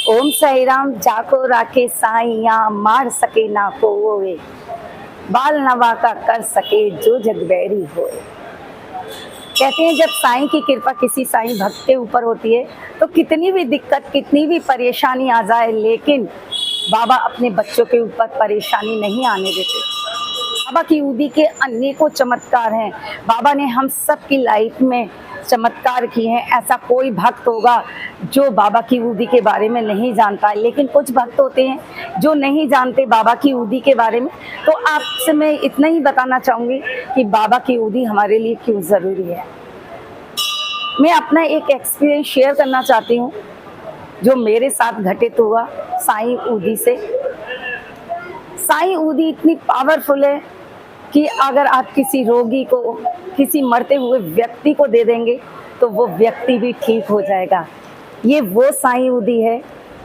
ओम साई राम जाको राखे साइया मार सके ना कोवे, बाल नवा का कर सके जो जग बैरी होए। कहते हैं जब साईं की कृपा किसी साईं भक्त के ऊपर होती है तो कितनी भी दिक्कत कितनी भी परेशानी आ जाए, लेकिन बाबा अपने बच्चों के ऊपर परेशानी नहीं आने देते। बाबा की उदी के अनेकों चमत्कार हैं। बाबा ने हम सब की लाइफ में चमत्कार किए हैं। ऐसा कोई भक्त होगा जो बाबा की उदी के बारे में नहीं जानता है, लेकिन कुछ भक्त होते हैं जो नहीं जानते बाबा की उदी के बारे में। तो आपसे मैं इतना ही बताना चाहूँगी कि बाबा की उदी हमारे लिए क्यों ज़रूरी है। मैं अपना एक एक्सपीरियंस शेयर करना चाहती हूँ जो मेरे साथ घटित हुआ साईं उदी से। साईं उदी इतनी पावरफुल है कि अगर आप किसी रोगी को, किसी मरते हुए व्यक्ति को दे देंगे तो वो व्यक्ति भी ठीक हो जाएगा। ये वो साईं उदी है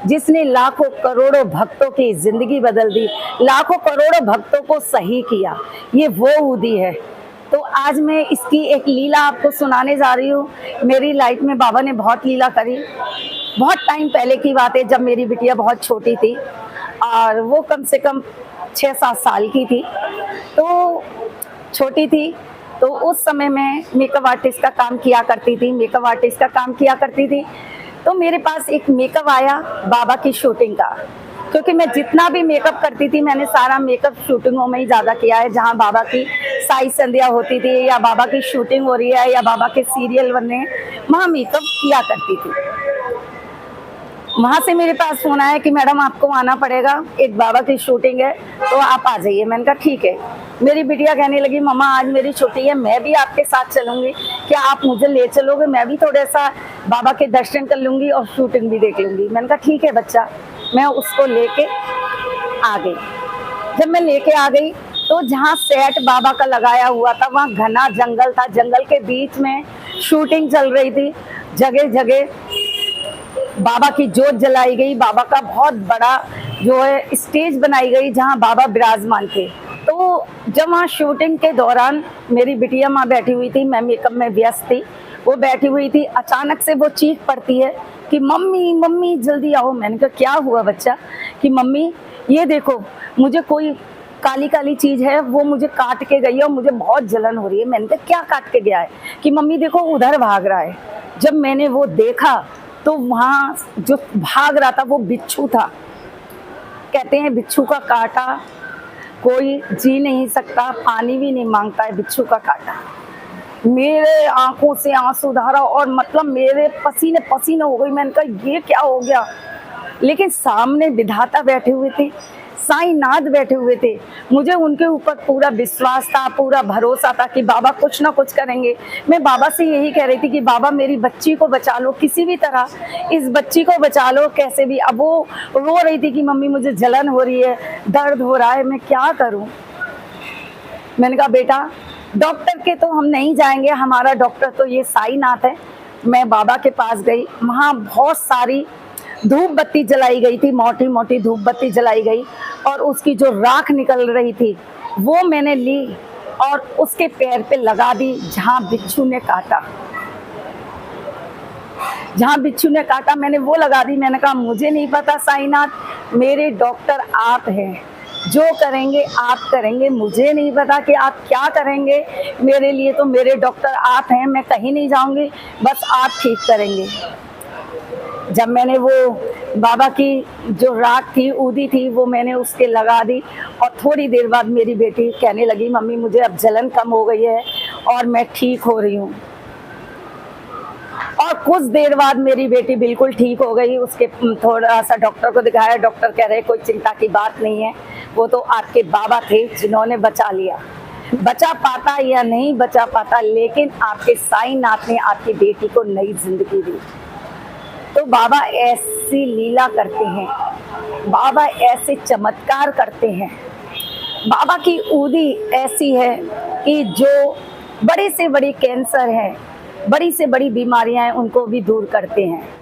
जिसने लाखों करोड़ों भक्तों की ज़िंदगी बदल दी, लाखों करोड़ों भक्तों को सही किया। ये वो उदी है। तो आज मैं इसकी एक लीला आपको सुनाने जा रही हूँ। मेरी लाइफ में बाबा ने बहुत लीला करी। बहुत टाइम पहले की बात है, जब मेरी बिटिया बहुत छोटी थी और वो कम से कम 6-7 साल की थी। तो छोटी थी तो उस समय मैं मेकअप आर्टिस्ट का काम किया करती थी। तो मेरे पास एक मेकअप आया बाबा की शूटिंग का, क्योंकि मैं जितना भी मेकअप करती थी मैंने सारा मेकअप शूटिंगों में ही ज़्यादा किया है, जहाँ बाबा की साई संध्या होती थी या बाबा की शूटिंग हो रही है या बाबा के सीरियल बन रहे हैं, वहाँ मेकअप किया करती थी। वहाँ से मेरे पास फोन आया कि मैडम आपको आना पड़ेगा, एक बाबा की शूटिंग है तो आप आ जाइए। मैंने कहा ठीक है। मेरी बिटिया कहने लगी मम्मा आज मेरी छुट्टी है, मैं भी आपके साथ चलूँगी, क्या आप मुझे ले चलोगे? मैं भी थोड़ा सा बाबा के दर्शन कर लूँगी और शूटिंग भी देख लूँगी। मैंने कहा ठीक है बच्चा। मैं उसको लेके आ गई। जब मैं लेके आ गई तो जहाँ सेट बाबा का लगाया हुआ था वहाँ घना जंगल था। जंगल के बीच में शूटिंग चल रही थी। जगह जगह बाबा की जोत जलाई गई, बाबा का बहुत बड़ा जो है स्टेज बनाई गई जहाँ बाबा विराजमान थे। तो जब वहाँ शूटिंग के दौरान मेरी बिटिया माँ बैठी हुई थी, मैं मेकअप में व्यस्त थी, वो बैठी हुई थी। अचानक से वो चीख पड़ती है कि मम्मी मम्मी जल्दी आओ। मैंने कहा क्या हुआ बच्चा? कि मम्मी ये देखो मुझे कोई काली काली चीज़ है वो मुझे काट के गई है और मुझे बहुत जलन हो रही है। मैंने कहा क्या काट के गया है? कि मम्मी देखो उधर भाग रहा है। जब मैंने वो देखा तो वहाँ जो भाग रहा था वो बिच्छू था। कहते हैं बिच्छू का काटा कोई जी नहीं सकता, पानी भी नहीं मांगता है बिच्छू का काटा। मेरे आंखों से आंसू धारा और मतलब मेरे पसीने पसीने हो गई। मैंने कहा ये क्या हो गया? लेकिन सामने विधाता बैठे हुए थे, साईनाथ बैठे हुए थे। मुझे उनके ऊपर पूरा विश्वास था, पूरा भरोसा था कि बाबा कुछ ना कुछ करेंगे। मैं बाबा से यही कह रही थी कि बाबा मेरी बच्ची को बचा लो, किसी भी तरह इस बच्ची को बचा लो कैसे भी। अब वो रो रही थी कि मम्मी मुझे जलन हो रही है, दर्द हो रहा है, मैं क्या करूं? मैंने कहा बेटा डॉक्टर के तो हम नहीं जाएंगे, हमारा डॉक्टर तो ये साईनाथ है। मैं बाबा के पास गई, वहाँ बहुत सारी धूप बत्ती जलाई गई थी, मोटी मोटी धूप बत्ती जलाई गई और उसकी जो राख निकल रही थी वो मैंने ली और उसके पैर पे लगा दी जहाँ बिच्छू ने काटा। जहाँ बिच्छू ने काटा मैंने वो लगा दी। मैंने कहा मुझे नहीं पता साईनाथ, मेरे डॉक्टर आप हैं, जो करेंगे आप करेंगे, मुझे नहीं पता कि आप क्या करेंगे। मेरे लिए तो मेरे डॉक्टर आप हैं, मैं कहीं नहीं जाऊंगी, बस आप ठीक करेंगे। जब मैंने वो बाबा की जो राख थी उदी थी वो मैंने उसके लगा दी और थोड़ी देर बाद मेरी बेटी कहने लगी मम्मी मुझे अब जलन कम हो गई है और मैं ठीक हो रही हूँ। और कुछ देर बाद मेरी बेटी बिल्कुल ठीक हो गई। उसके थोड़ा सा डॉक्टर को दिखाया, डॉक्टर कह रहे कोई चिंता की बात नहीं है, वो तो आपके बाबा थे जिन्होंने बचा लिया। बचा पाता या नहीं बचा पाता, लेकिन आपके साईनाथ ने आपकी बेटी को नई जिंदगी दी। तो बाबा ऐसी लीला करते हैं, बाबा ऐसे चमत्कार करते हैं। बाबा की उदी ऐसी है कि जो बड़ी से बड़ी कैंसर है, बड़ी से बड़ी बीमारियां हैं, उनको भी दूर करते हैं।